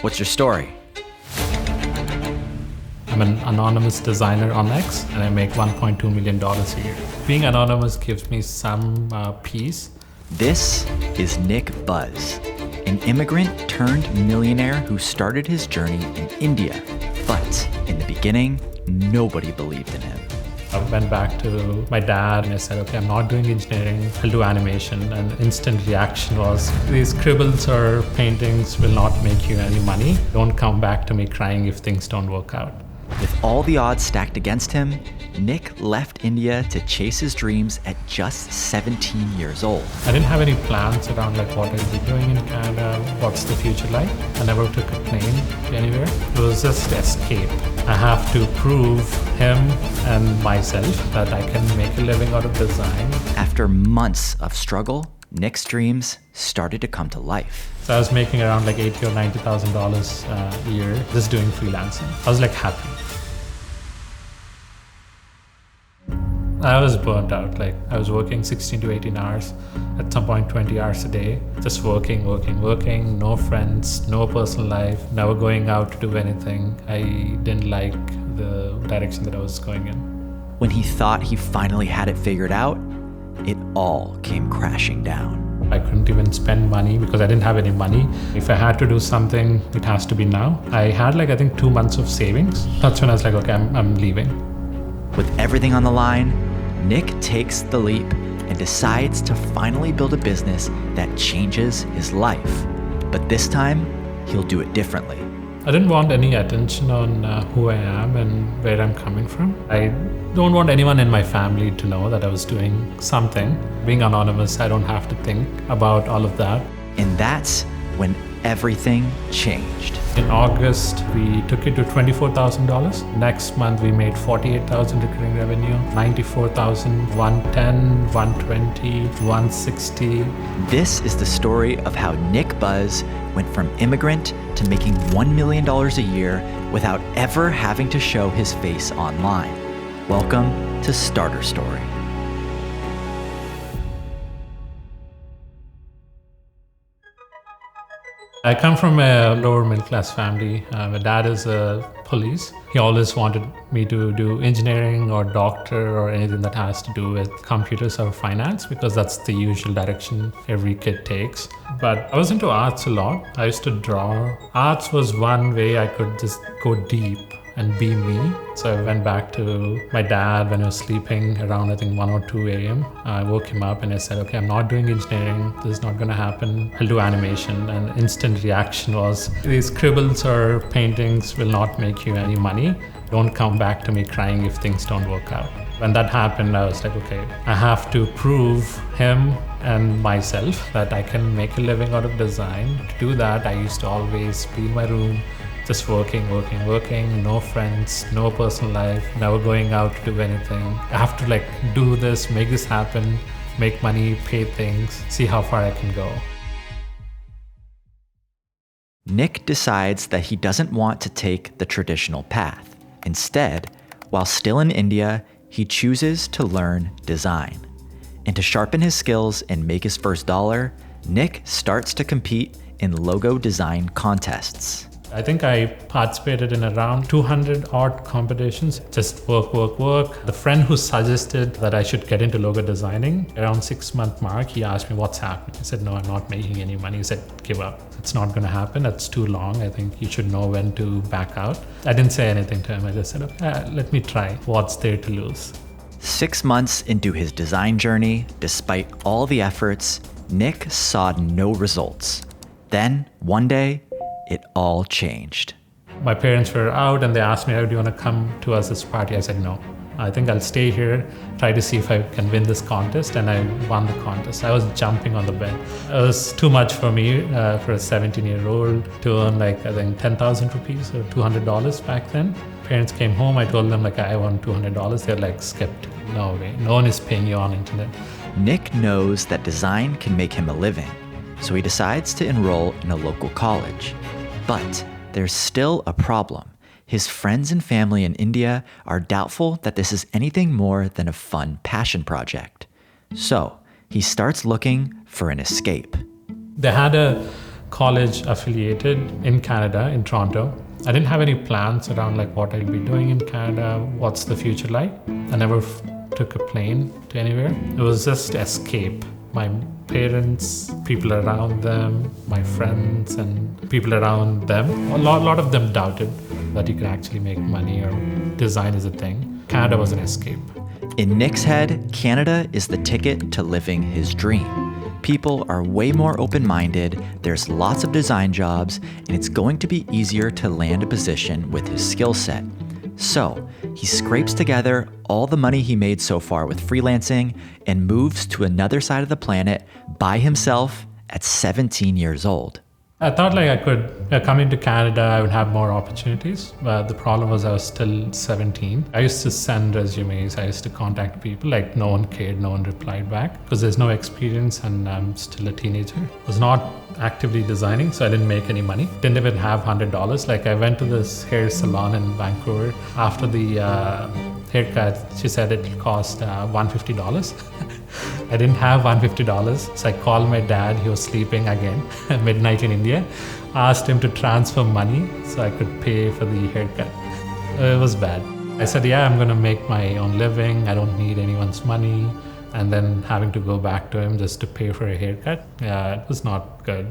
What's your story? I'm an anonymous designer on X, and I make $1.2 million a year. Being anonymous gives me some peace. This is Nick Buzz, an immigrant turned millionaire who started his journey in India. But in the beginning, nobody believed in him. I went back to my dad and I said, okay, I'm not doing engineering, I'll do animation. And instant reaction was, these scribbles or paintings will not make you any money. Don't come back to me crying if things don't work out. With all the odds stacked against him, Nick left India to chase his dreams at just 17 years old. I didn't have any plans around like what I'd be doing in Canada, what's the future like. I never took a plane anywhere. It was just escape. I have to prove him and myself that I can make a living out of design. After months of struggle, Nick's dreams started to come to life. So I was making around like $80,000 or $90,000 a year just doing freelancing. I was like happy. I was burnt out. Like I was working 16 to 18 hours, at some point 20 hours a day, just working, no friends, no personal life, never going out to do anything. I didn't like the direction that I was going in. When he thought he finally had it figured out, it all came crashing down. I couldn't even spend money because I didn't have any money. If I had to do something, it has to be now. I had like, I think 2 months of savings. That's when I was like, okay, I'm leaving. With everything on the line, Nick takes the leap and decides to finally build a business that changes his life. But this time, he'll do it differently. I didn't want any attention on who I am and where I'm coming from. I don't want anyone in my family to know that I was doing something. Being anonymous, I don't have to think about all of that. And that's when everything changed. In August, we took it to $24,000. Next month, we made $48,000 recurring revenue, $94,000, $110,000, $120,000, $160,000. This is the story of how Nick Buzz went from immigrant to making $1 million a year without ever having to show his face online. Welcome to Starter Story. I come from a lower middle class family. My dad is a police. He always wanted me to do engineering or doctor or anything that has to do with computers or finance because that's the usual direction every kid takes. But I was into arts a lot. I used to draw. Arts was one way I could just go deep and be me. So I went back to my dad when I was sleeping around, I think 1 or 2 a.m. I woke him up and I said, okay, I'm not doing engineering. This is not gonna happen. I'll do animation. And instant reaction was, these scribbles or paintings will not make you any money. Don't come back to me crying if things don't work out. When that happened, I was like, okay, I have to prove him and myself that I can make a living out of design. To do that, I used to always be in my room, just working, no friends, no personal life, never going out to do anything. I have to like do this, make this happen, make money, pay things, see how far I can go. Nick decides that he doesn't want to take the traditional path. Instead, while still in India, he chooses to learn design. And to sharpen his skills and make his first dollar, Nick starts to compete in logo design contests. I think I participated in around 200 odd competitions, just work. The friend who suggested that I should get into logo designing, around 6-month mark, he asked me what's happening. I said, no, I'm not making any money. He said, give up. It's not gonna happen. That's too long. I think you should know when to back out. I didn't say anything to him. I just said, okay, let me try. What's there to lose? 6 months into his design journey, despite all the efforts, Nick saw no results. Then, one day, it all changed. My parents were out and they asked me, do you want to come to us this party? I said, no. I think I'll stay here, try to see if I can win this contest. And I won the contest. I was jumping on the bed. It was too much for me, for a 17-year-old to earn like, I think 10,000 rupees or $200 back then. Parents came home, I told them like, I want $200. They're like skeptical. No way, no one is paying you on internet. Nick knows that design can make him a living, so he decides to enroll in a local college. But there's still a problem. His friends and family in India are doubtful that this is anything more than a fun passion project. So he starts looking for an escape. They had a college affiliated in Canada, in Toronto. I didn't have any plans around like what I'll be doing in Canada, what's the future like. I never took a plane to anywhere. It was just escape. My parents, people around them, my friends and people around them, a lot of them doubted that you could actually make money or design is a thing. Canada was an escape. In Nick's head, Canada is the ticket to living his dream. People are way more open-minded, there's lots of design jobs, and it's going to be easier to land a position with his skill set. So, he scrapes together all the money he made so far with freelancing and moves to another side of the planet by himself at 17 years old. I thought like I could, coming to Canada, I would have more opportunities. But the problem was I was still 17. I used to send resumes, I used to contact people, like no one cared, no one replied back because there's no experience and I'm still a teenager. I was not actively designing, so I didn't make any money. Didn't even have $100. Like I went to this hair salon in Vancouver. After the haircut, she said it cost $150. I didn't have $150, so I called my dad. He was sleeping again at midnight in India. Asked him to transfer money so I could pay for the haircut. It was bad. I said, yeah, I'm going to make my own living. I don't need anyone's money. And then having to go back to him just to pay for a haircut, yeah, it was not good.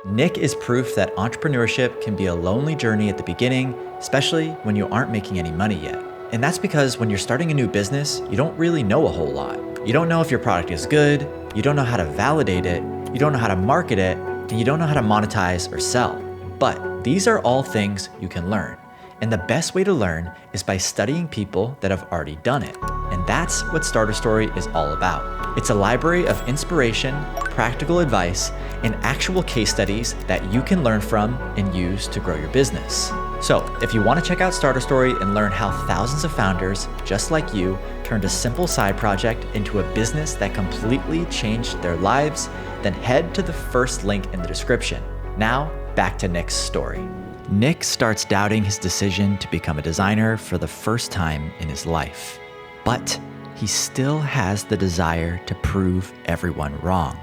Nick is proof that entrepreneurship can be a lonely journey at the beginning, especially when you aren't making any money yet. And that's because when you're starting a new business, you don't really know a whole lot. You don't know if your product is good, you don't know how to validate it, you don't know how to market it, and you don't know how to monetize or sell. But these are all things you can learn. And the best way to learn is by studying people that have already done it. And that's what Starter Story is all about. It's a library of inspiration, practical advice, and actual case studies that you can learn from and use to grow your business. So if you want to check out Starter Story and learn how thousands of founders just like you turned a simple side project into a business that completely changed their lives, then head to the first link in the description. Now, back to Nick's story. Nick starts doubting his decision to become a designer for the first time in his life. But he still has the desire to prove everyone wrong.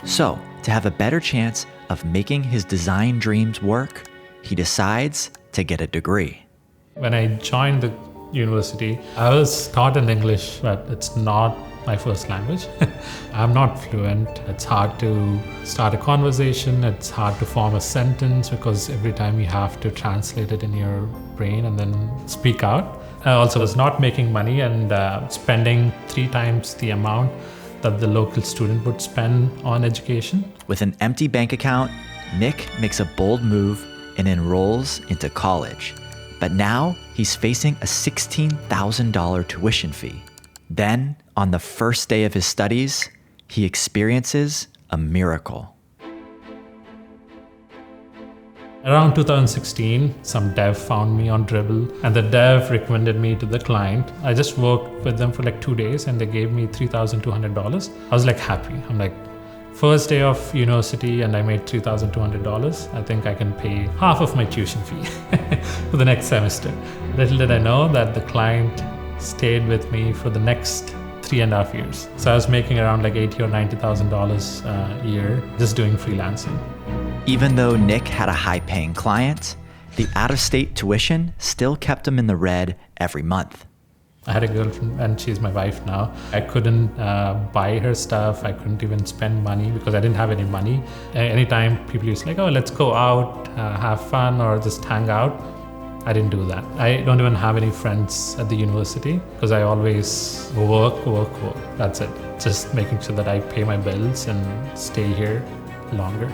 So, to have a better chance of making his design dreams work, he decides to get a degree. When I joined the university, I was taught in English, but it's not my first language. I'm not fluent. It's hard to start a conversation. It's hard to form a sentence because every time you have to translate it in your brain and then speak out. I also was not making money and spending 3 times the amount that the local student would spend on education. With an empty bank account, Nick makes a bold move and enrolls into college. But now he's facing a $16,000 tuition fee. Then, on the first day of his studies, he experiences a miracle. Around 2016, some dev found me on Dribbble and the dev recommended me to the client. I just worked with them for like 2 days and they gave me $3,200. I was like happy. I'm like, first day of university and I made $3,200. I think I can pay half of my tuition fee for the next semester. Little did I know that the client stayed with me for the next 3.5 years. So I was making around like $80,000 or $90,000 a year just doing freelancing. Even though Nick had a high-paying client, the out-of-state tuition still kept him in the red every month. I had a girlfriend and she's my wife now. I couldn't buy her stuff. I couldn't even spend money because I didn't have any money. Anytime people used to like, oh, let's go out, have fun or just hang out. I didn't do that. I don't even have any friends at the university because I always work. That's it. Just making sure that I pay my bills and stay here longer.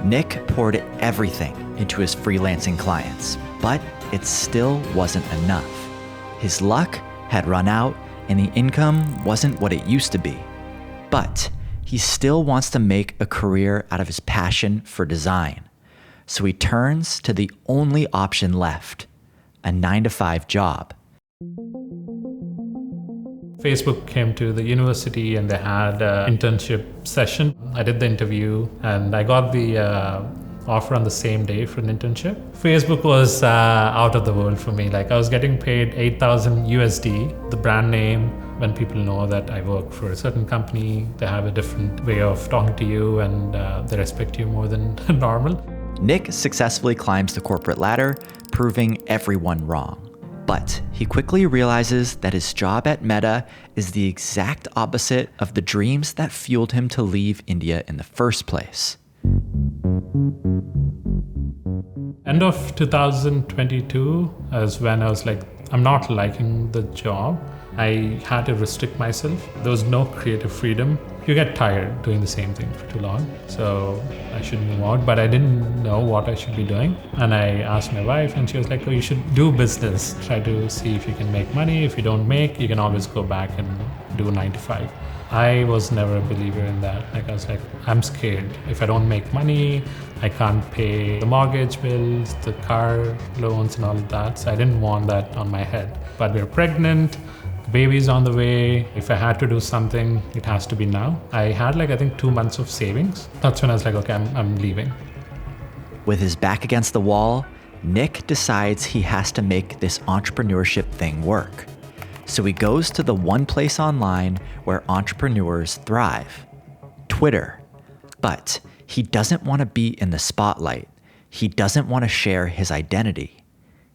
Nick poured everything into his freelancing clients, but it still wasn't enough. His luck had run out and the income wasn't what it used to be. But he still wants to make a career out of his passion for design. So he turns to the only option left, a 9-to-5 job. Facebook came to the university and they had an internship session. I did the interview and I got the offer on the same day for an internship. Facebook was out of the world for me. Like I was getting paid 8,000 USD. The brand name when people know that I work for a certain company, they have a different way of talking to you and they respect you more than normal. Nick successfully climbs the corporate ladder, proving everyone wrong. But he quickly realizes that his job at Meta is the exact opposite of the dreams that fueled him to leave India in the first place. End of 2022 is when I was like, I'm not liking the job. I had to restrict myself. There was no creative freedom. You get tired doing the same thing for too long. So I should move out, but I didn't know what I should be doing. And I asked my wife and she was like, oh, you should do business. Try to see if you can make money. If you don't make, you can always go back and do 9 to 5. I was never a believer in that. Like I was like, I'm scared. If I don't make money, I can't pay the mortgage bills, the car loans and all of that. So I didn't want that on my head. But we're pregnant. Baby's on the way. If I had to do something, it has to be now. I had I think 2 months of savings. That's when I was like, okay, I'm leaving. With his back against the wall, Nick decides he has to make this entrepreneurship thing work. So he goes to the one place online where entrepreneurs thrive, Twitter. But he doesn't want to be in the spotlight. He doesn't want to share his identity.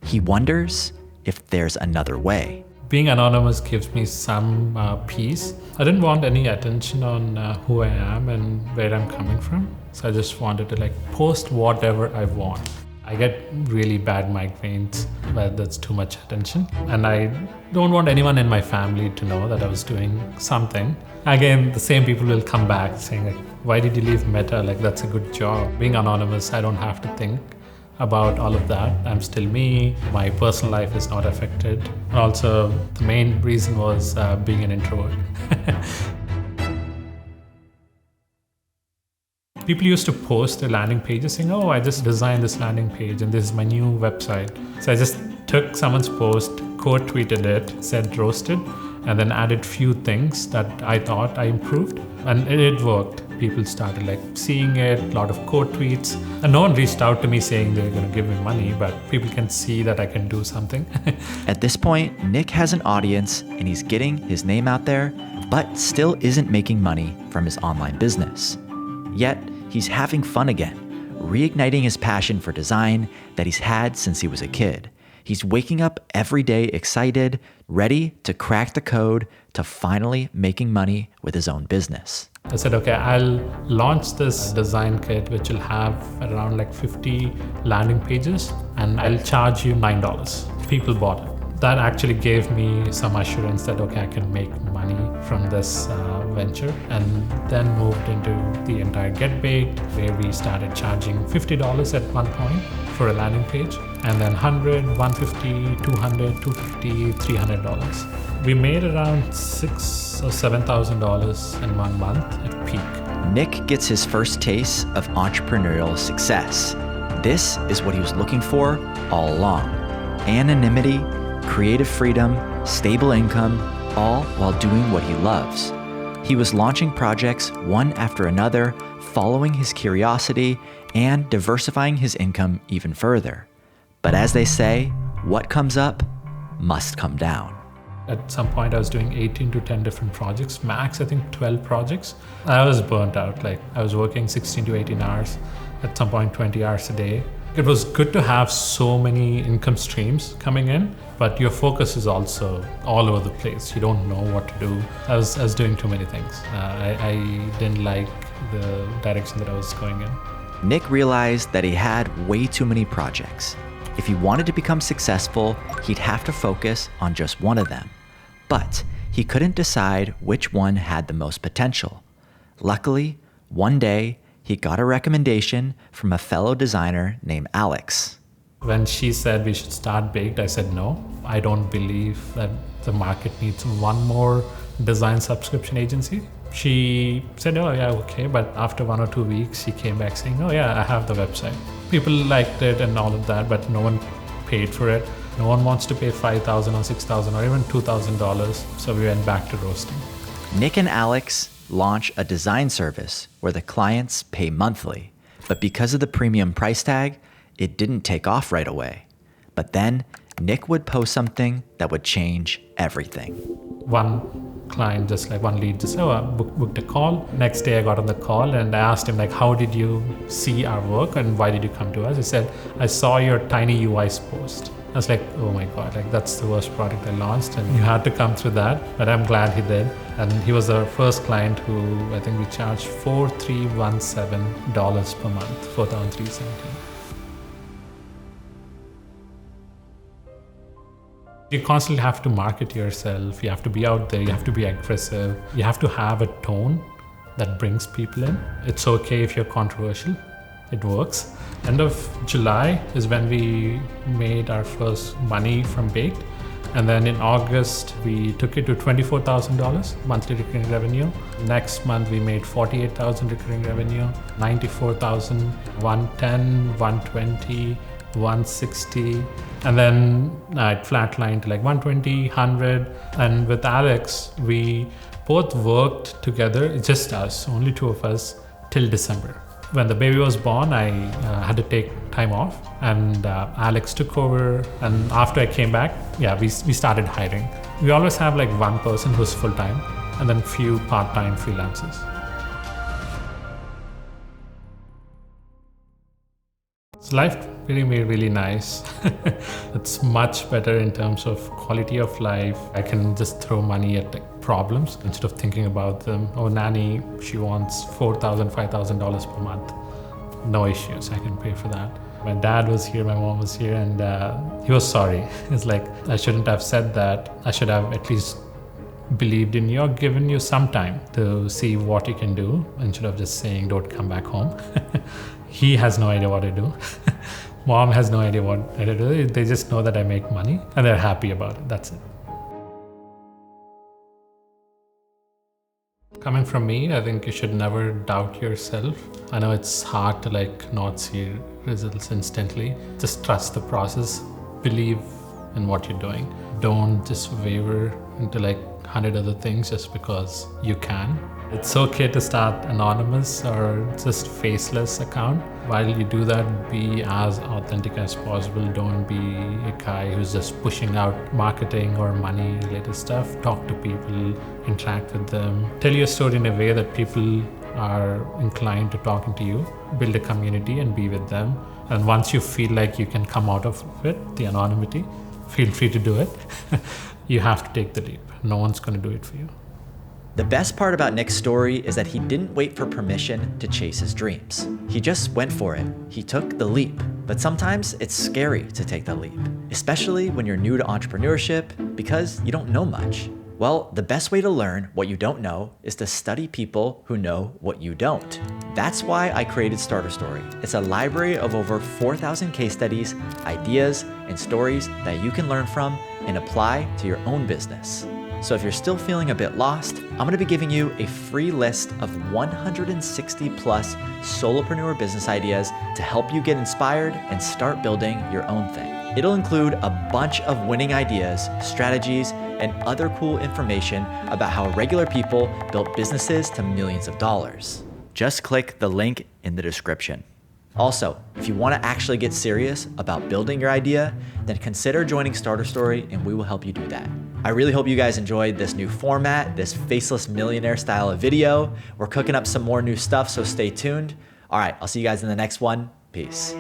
He wonders if there's another way. Being anonymous gives me some peace. I didn't want any attention on who I am and where I'm coming from. So I just wanted to post whatever I want. I get really bad migraines, but that's too much attention. And I don't want anyone in my family to know that I was doing something. Again, the same people will come back saying, why did you leave Meta? That's a good job. Being anonymous, I don't have to think about all of that. I'm still me. My personal life is not affected. And also, the main reason was being an introvert. People used to post their landing pages saying, oh, I just designed this landing page and this is my new website. So I just took someone's post, quote tweeted it, said roasted, and then added few things that I thought I improved. And it worked. People started seeing it, a lot of quote tweets. And no one reached out to me saying they're going to give me money, but people can see that I can do something. At this point, Nick has an audience and he's getting his name out there, but still isn't making money from his online business. Yet, he's having fun again, reigniting his passion for design that he's had since he was a kid. He's waking up every day excited, ready to crack the code to finally making money with his own business. I said, okay, I'll launch this design kit, which will have around 50 landing pages, and I'll charge you $9. People bought it. That actually gave me some assurance that, okay, I can make money from this venture, and then moved into the entire Get Baked, where we started charging $50 at one point for a landing page, and then $100, $150, $200, $250, $300. We made around $6,000 or $7,000 in 1 month at peak. Nick gets his first taste of entrepreneurial success. This is what he was looking for all along. Anonymity, creative freedom, stable income, all while doing what he loves. He was launching projects one after another, following his curiosity and diversifying his income even further. But as they say, what comes up must come down. At some point, I was doing 18 to 10 different projects, max, I think 12 projects. I was burnt out. I was working 16 to 18 hours, at some point 20 hours a day. It was good to have so many income streams coming in, but your focus is also all over the place. You don't know what to do. I was doing too many things. I didn't like the direction that I was going in. Nick realized that he had way too many projects. If he wanted to become successful, he'd have to focus on just one of them. But he couldn't decide which one had the most potential. Luckily, one day, he got a recommendation from a fellow designer named Alex. When she said we should start Baked, I said no. I don't believe that the market needs one more design subscription agency. She said, oh yeah, okay. But after 1 or 2 weeks, she came back saying, oh yeah, I have the website. People liked it and all of that, but no one paid for it. No one wants to pay $5,000 or $6,000 or even $2,000. So we went back to roasting. Nick and Alex launch a design service where the clients pay monthly. But because of the premium price tag, it didn't take off right away. But then Nick would post something that would change everything. One client, just like one lead, just booked a call. Next day I got on the call and I asked him, like, how did you see our work and why did you come to us? He said, I saw your tiny UIs post. I was like, oh my God, like that's the worst product I launched, and you had to come through that. But I'm glad he did. And he was our first client who I think we charged $4,317 per month, $4,317. You constantly have to market yourself. You have to be out there. You have to be aggressive. You have to have a tone that brings people in. It's okay if you're controversial. It works. End of July is when we made our first money from Baked. And then in August, we took it to $24,000 monthly recurring revenue. Next month, we made $48,000 recurring revenue, $94,000, $110,000, $120,000, $160,000. And then it flatlined to like $120,000, $100,000. And with Alex, we both worked together, just us, only two of us, till December. When the baby was born, I had to take time off, and Alex took over. And after I came back, we started hiring. We always have like one person who's full-time and then few part-time freelancers. So life really nice. It's much better in terms of quality of life. I can just throw money at like problems instead of thinking about them. Oh, nanny, she wants $4,000, $5,000 per month. No issues, I can pay for that. My dad was here, my mom was here, and he was sorry. It's like, I shouldn't have said that. I should have at least believed in you or given you some time to see what you can do instead of just saying, don't come back home. He has no idea what I do. Mom has no idea what I do. They just know that I make money and they're happy about it. That's it. Coming from me, I think you should never doubt yourself. I know it's hard to like not see results instantly. Just trust the process. Believe in what you're doing. Don't just waver into like 100 other things just because you can. It's okay to start anonymous or just faceless account. While you do that, be as authentic as possible. Don't be a guy who's just pushing out marketing or money related stuff. Talk to people, interact with them. Tell your story in a way that people are inclined to talking to you. Build a community and be with them. And once you feel like you can come out of it, the anonymity, feel free to do it. You have to take the leap. No one's going to do it for you. The best part about Nick's story is that he didn't wait for permission to chase his dreams. He just went for it. He took the leap. But sometimes it's scary to take the leap, especially when you're new to entrepreneurship because you don't know much. Well, the best way to learn what you don't know is to study people who know what you don't. That's why I created Starter Story. It's a library of over 4,000 case studies, ideas, and stories that you can learn from and apply to your own business. So if you're still feeling a bit lost, I'm gonna be giving you a free list of 160 plus solopreneur business ideas to help you get inspired and start building your own thing. It'll include a bunch of winning ideas, strategies, and other cool information about how regular people built businesses to millions of dollars. Just click the link in the description. Also, if you want to actually get serious about building your idea, then consider joining Starter Story and we will help you do that. I really hope you guys enjoyed this new format, this faceless millionaire style of video. We're cooking up some more new stuff, so stay tuned. All right, I'll see you guys in the next one. Peace.